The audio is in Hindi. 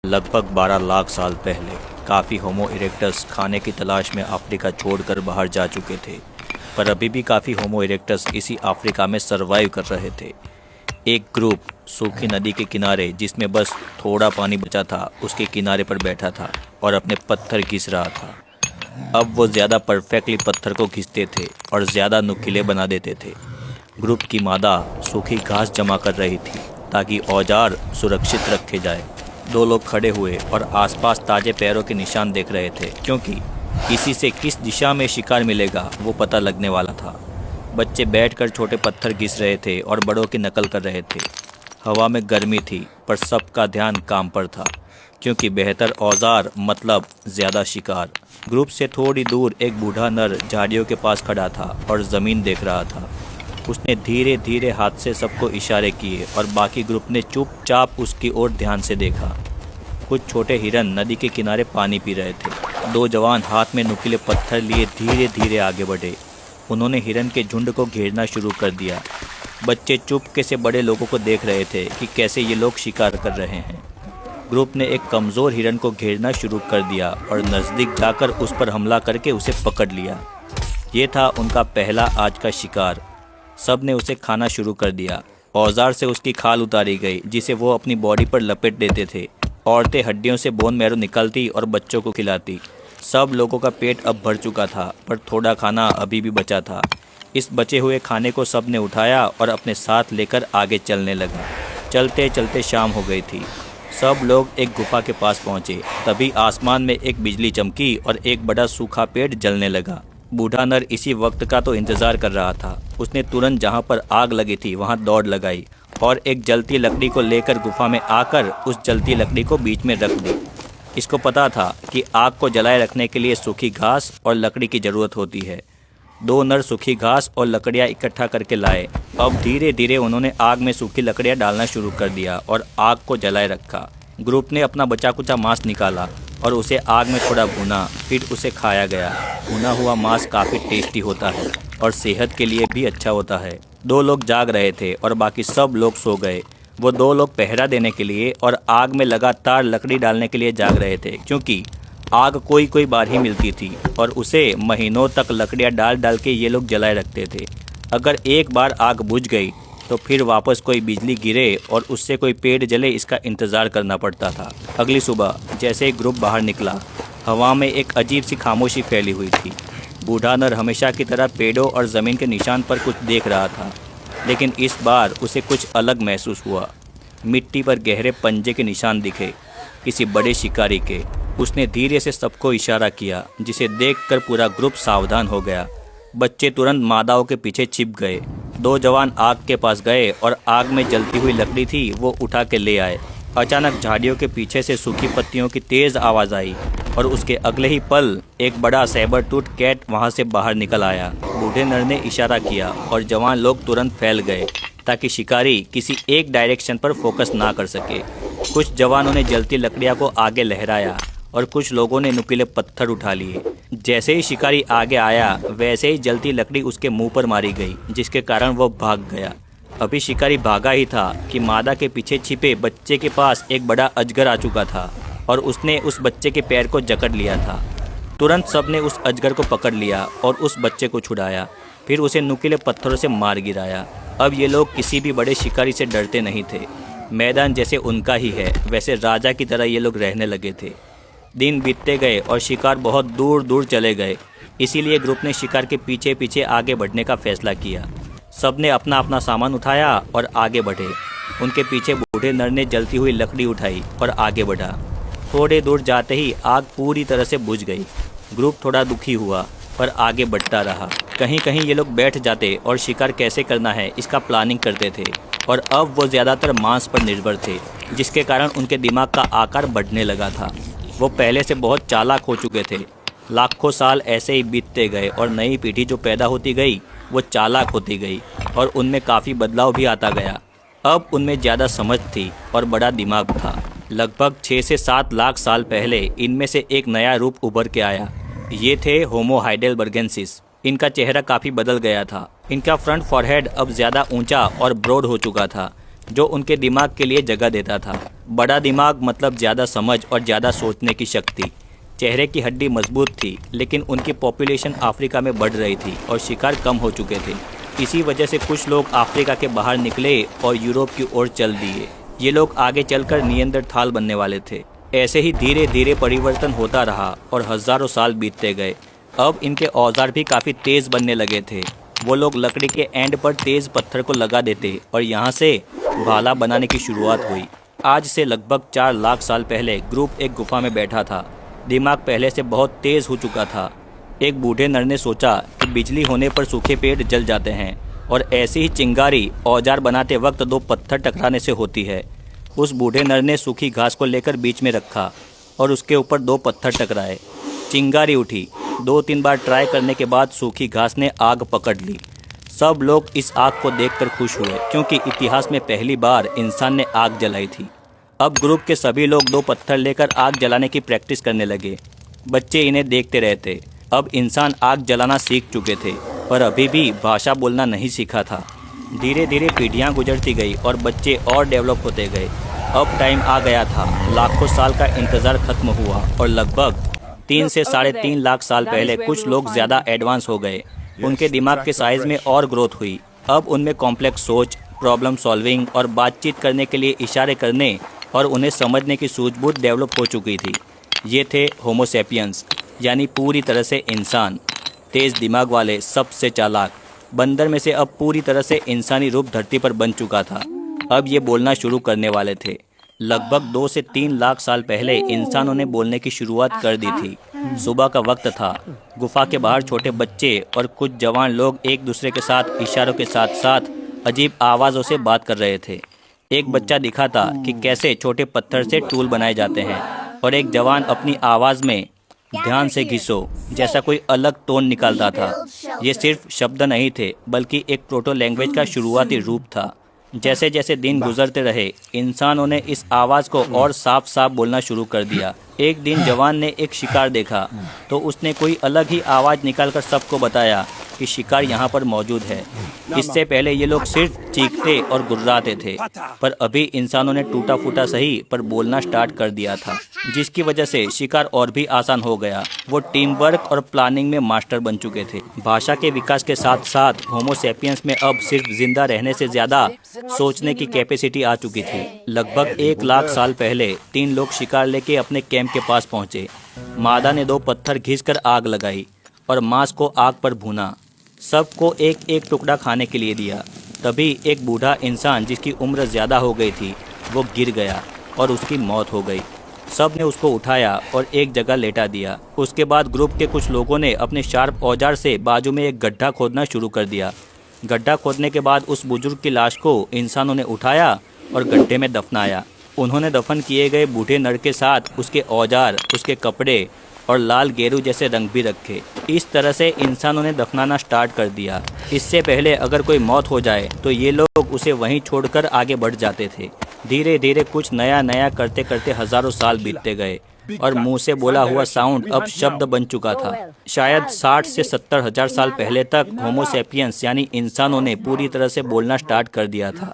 लगभग 12 लाख साल पहले काफ़ी होमो इरेक्टस खाने की तलाश में अफ्रीका छोड़कर बाहर जा चुके थे, पर अभी भी काफ़ी होमो इरेक्टस इसी अफ्रीका में सरवाइव कर रहे थे। एक ग्रुप सूखी नदी के किनारे, जिसमें बस थोड़ा पानी बचा था, उसके किनारे पर बैठा था और अपने पत्थर घिस रहा था। अब वो ज़्यादा परफेक्टली पत्थर को घिसते थे और ज़्यादा नुकीले बना देते थे। ग्रुप की मादा सूखी घास जमा कर रही थी ताकि औजार सुरक्षित रखे जाए। दो लोग खड़े हुए और आसपास ताजे पैरों के निशान देख रहे थे, क्योंकि इसी से किस दिशा में शिकार मिलेगा वो पता लगने वाला था। बच्चे बैठकर छोटे पत्थर घिस रहे थे और बड़ों की नकल कर रहे थे। हवा में गर्मी थी, पर सबका ध्यान काम पर था, क्योंकि बेहतर औजार मतलब ज़्यादा शिकार। ग्रुप से थोड़ी दूर एक बूढ़ा नर झाड़ियों के पास खड़ा था और ज़मीन देख रहा था। उसने धीरे धीरे हाथ से सबको इशारे किए और बाकी ग्रुप ने चुपचाप उसकी ओर ध्यान से देखा। कुछ छोटे हिरन नदी के किनारे पानी पी रहे थे। दो जवान हाथ में नुकीले पत्थर लिए धीरे धीरे आगे बढ़े। उन्होंने हिरन के झुंड को घेरना शुरू कर दिया। बच्चे चुपके से बड़े लोगों को देख रहे थे कि कैसे ये लोग शिकार कर रहे हैं। ग्रुप ने एक कमज़ोर हिरन को घेरना शुरू कर दिया और नज़दीक जाकर उस पर हमला करके उसे पकड़ लिया। ये था उनका पहला आज का शिकार। सब ने उसे खाना शुरू कर दिया। औजार से उसकी खाल उतारी गई, जिसे वो अपनी बॉडी पर लपेट देते थे। औरतें हड्डियों से बोन मैरो निकालती और बच्चों को खिलाती। सब लोगों का पेट अब भर चुका था, पर थोड़ा खाना अभी भी बचा था। इस बचे हुए खाने को सब ने उठाया और अपने साथ लेकर आगे चलने लगा। चलते चलते शाम हो गई थी। सब लोग एक गुफा के पास पहुँचे। तभी आसमान में एक बिजली चमकी और एक बड़ा सूखा पेड़ जलने लगा। बूढ़ा नर इसी वक्त का तो इंतज़ार कर रहा था। उसने तुरंत जहाँ पर आग लगी थी वहाँ दौड़ लगाई और एक जलती लकड़ी को लेकर गुफा में आकर उस जलती लकड़ी को बीच में रख दी। इसको पता था कि आग को जलाए रखने के लिए सूखी घास और लकड़ी की ज़रूरत होती है। दो नर सूखी घास और लकड़ियाँ इकट्ठा करके लाए। अब धीरे धीरे उन्होंने आग में सूखी लकड़ियाँ डालना शुरू कर दिया और आग को जलाए रखा। ग्रुप ने अपना बचा कुचा मांस निकाला और उसे आग में थोड़ा भुना, फिर उसे खाया गया। भुना हुआ मांस काफ़ी टेस्टी होता है और सेहत के लिए भी अच्छा होता है। दो लोग जाग रहे थे और बाकी सब लोग सो गए। वो दो लोग पहरा देने के लिए और आग में लगातार लकड़ी डालने के लिए जाग रहे थे, क्योंकि आग कोई बार ही मिलती थी और उसे महीनों तक लकड़ियाँ डाल डाल के ये लोग जलाए रखते थे। अगर एक बार आग बुझ गई तो फिर वापस कोई बिजली गिरे और उससे कोई पेड़ जले, इसका इंतज़ार करना पड़ता था। अगली सुबह जैसे ही ग्रुप बाहर निकला, हवा में एक अजीब सी खामोशी फैली हुई थी। बूढ़ा नर हमेशा की तरह पेड़ों और ज़मीन के निशान पर कुछ देख रहा था, लेकिन इस बार उसे कुछ अलग महसूस हुआ। मिट्टी पर गहरे पंजे के निशान दिखे, किसी बड़े शिकारी के। उसने धीरे से सबको इशारा किया, जिसे देखकर पूरा ग्रुप सावधान हो गया। बच्चे तुरंत मादाओं के पीछे छिप गए। दो जवान आग के पास गए और आग में जलती हुई लकड़ी थी वो उठा के ले आए। अचानक झाड़ियों के पीछे से सूखी पत्तियों की तेज़ आवाज़ आई और उसके अगले ही पल एक बड़ा सैबर टूथ कैट वहां से बाहर निकल आया। बूढ़े नर ने इशारा किया और जवान लोग तुरंत फैल गए ताकि शिकारी किसी एक डायरेक्शन पर फोकस ना कर सके। कुछ जवानों ने जलती लकड़ियाँ को आगे लहराया और कुछ लोगों ने नुकीले पत्थर उठा लिए। जैसे ही शिकारी आगे आया, वैसे ही जलती लकड़ी उसके मुंह पर मारी गई, जिसके कारण वो भाग गया। अभी शिकारी भागा ही था कि मादा के पीछे छिपे बच्चे के पास एक बड़ा अजगर आ चुका था और उसने उस बच्चे के पैर को जकड़ लिया था। तुरंत सब ने उस अजगर को पकड़ लिया और उस बच्चे को छुड़ाया, फिर उसे नुकीले पत्थरों से मार गिराया। अब ये लोग किसी भी बड़े शिकारी से डरते नहीं थे। मैदान जैसे उनका ही है, वैसे राजा की तरह ये लोग रहने लगे थे। दिन बीतते गए और शिकार बहुत दूर दूर चले गए। इसीलिए ग्रुप ने शिकार के पीछे पीछे आगे बढ़ने का फैसला किया। सब ने अपना अपना सामान उठाया और आगे बढ़े। उनके पीछे बूढ़े नर ने जलती हुई लकड़ी उठाई और आगे बढ़ा। थोड़े दूर जाते ही आग पूरी तरह से बुझ गई। ग्रुप थोड़ा दुखी हुआ, पर आगे बढ़ता रहा। कहीं कहीं ये लोग बैठ जाते और शिकार कैसे करना है इसका प्लानिंग करते थे, और अब वो ज़्यादातर मांस पर निर्भर थे, जिसके कारण उनके दिमाग का आकार बढ़ने लगा था। वो पहले से बहुत चालाक हो चुके थे। लाखों साल ऐसे ही बीतते गए और नई पीढ़ी जो पैदा होती गई वो चालाक होती गई और उनमें काफ़ी बदलाव भी आता गया। अब उनमें ज़्यादा समझ थी और बड़ा दिमाग था। लगभग 6 से 7 लाख साल पहले इनमें से एक नया रूप उभर के आया। ये थे होमो हाइडेलबर्गेंसिस। इनका चेहरा काफ़ी बदल गया था। इनका फ्रंट फॉरहेड अब ज़्यादा ऊंचा और ब्रॉड हो चुका था, जो उनके दिमाग के लिए जगह देता था। बड़ा दिमाग मतलब ज़्यादा समझ और ज़्यादा सोचने की शक्ति। चेहरे की हड्डी मजबूत थी, लेकिन उनकी पॉपुलेशन अफ्रीका में बढ़ रही थी और शिकार कम हो चुके थे। इसी वजह से कुछ लोग अफ्रीका के बाहर निकले और यूरोप की ओर चल दिए। ये लोग आगे चलकर नियंदरथाल बनने वाले थे। ऐसे ही धीरे धीरे परिवर्तन होता रहा और हज़ारों साल बीतते गए। अब इनके औजार भी काफ़ी तेज़ बनने लगे थे। वो लोग लकड़ी के एंड पर तेज़ पत्थर को लगा देते और यहाँ से भाला बनाने की शुरुआत हुई। आज से लगभग 4 लाख साल पहले ग्रुप एक गुफा में बैठा था। दिमाग पहले से बहुत तेज़ हो चुका था। एक बूढ़े नर ने सोचा कि बिजली होने पर सूखे पेड़ जल जाते हैं और ऐसी ही चिंगारी औजार बनाते वक्त 2 पत्थर टकराने से होती है। उस बूढ़े नर ने सूखी घास को लेकर बीच में रखा और उसके ऊपर 2 पत्थर टकराए। चिंगारी उठी। 2-3 बार ट्राई करने के बाद सूखी घास ने आग पकड़ ली। सब लोग इस आग को देखकर खुश हुए, क्योंकि इतिहास में पहली बार इंसान ने आग जलाई थी। अब ग्रुप के सभी लोग 2 पत्थर लेकर आग जलाने की प्रैक्टिस करने लगे। बच्चे इन्हें देखते रहते। अब इंसान आग जलाना सीख चुके थे, पर अभी भी भाषा बोलना नहीं सीखा था। धीरे धीरे पीढ़ियाँ गुजरती गई और बच्चे और डेवलप होते गए। अब टाइम आ गया था। लाखों साल का इंतज़ार खत्म हुआ और लगभग 3 से 3.5 लाख साल पहले कुछ लोग ज़्यादा एडवांस हो गए। उनके दिमाग के साइज़ में और ग्रोथ हुई। अब उनमें कॉम्प्लेक्स सोच, प्रॉब्लम सॉल्विंग और बातचीत करने के लिए इशारे करने और उन्हें समझने की सूझबूझ डेवलप हो चुकी थी। ये थे होमो सैपियंस, यानी पूरी तरह से इंसान। तेज़ दिमाग वाले, सबसे चालाक। बंदर में से अब पूरी तरह से इंसानी रूप धरती पर बन चुका था। अब ये बोलना शुरू करने वाले थे। लगभग 2 से 3 लाख साल पहले इंसानों ने बोलने की शुरुआत कर दी थी। सुबह का वक्त था। गुफा के बाहर छोटे बच्चे और कुछ जवान लोग एक दूसरे के साथ इशारों के साथ साथ अजीब आवाज़ों से बात कर रहे थे। एक बच्चा दिखा था कि कैसे छोटे पत्थर से टूल बनाए जाते हैं और एक जवान अपनी आवाज़ में ध्यान से घिसो जैसा कोई अलग टोन निकालता था। ये सिर्फ शब्द नहीं थे, बल्कि एक प्रोटो लैंग्वेज का शुरुआती रूप था। जैसे जैसे दिन गुजरते रहे, इंसानों ने इस आवाज़ को और साफ साफ बोलना शुरू कर दिया। एक दिन जवान ने एक शिकार देखा, तो उसने कोई अलग ही आवाज़ निकालकर सबको बताया कि शिकार यहाँ पर मौजूद है। इससे पहले ये लोग सिर्फ चीखते और गुर्राते थे, पर अभी इंसानों ने टूटा फूटा सही पर बोलना स्टार्ट कर दिया था, जिसकी वजह से शिकार और भी आसान हो गया। वो टीम वर्क और प्लानिंग में मास्टर बन चुके थे। भाषा के विकास के साथ साथ होमो सैपियंस में अब सिर्फ जिंदा रहने से ज़्यादा सोचने की कैपेसिटी आ चुकी थी। लगभग 1 लाख साल पहले 3 लोग शिकार लेके अपने कैंप के पास पहुंचे। मादा ने 2 पत्थर घिसकर आग लगाई और मांस को आग पर भूना। सबको एक एक टुकड़ा खाने के लिए दिया। तभी एक बूढ़ा इंसान, जिसकी उम्र ज़्यादा हो गई थी, वो गिर गया और उसकी मौत हो गई। सब ने उसको उठाया और एक जगह लेटा दिया। उसके बाद ग्रुप के कुछ लोगों ने अपने शार्प औजार से बाजू में एक गड्ढा खोदना शुरू कर दिया। गड्ढा खोदने के बाद उस बुजुर्ग की लाश को इंसानों ने उठाया और गड्ढे में दफनाया। उन्होंने दफन किए गए बूढ़े नर के साथ उसके औजार, उसके कपड़े और लाल गेरू जैसे रंग भी रखे। इस तरह से इंसानों ने दफनाना स्टार्ट कर दिया। इससे पहले अगर कोई मौत हो जाए तो ये लोग उसे वहीं छोड़कर आगे बढ़ जाते थे। धीरे धीरे कुछ नया नया करते करते हज़ारों साल बीतते गए और मुंह से बोला हुआ साउंड अब शब्द बन चुका था। शायद 60 से 70 हज़ार साल पहले तक होमो सैपियंस यानी इंसानों ने पूरी तरह से बोलना स्टार्ट कर दिया था।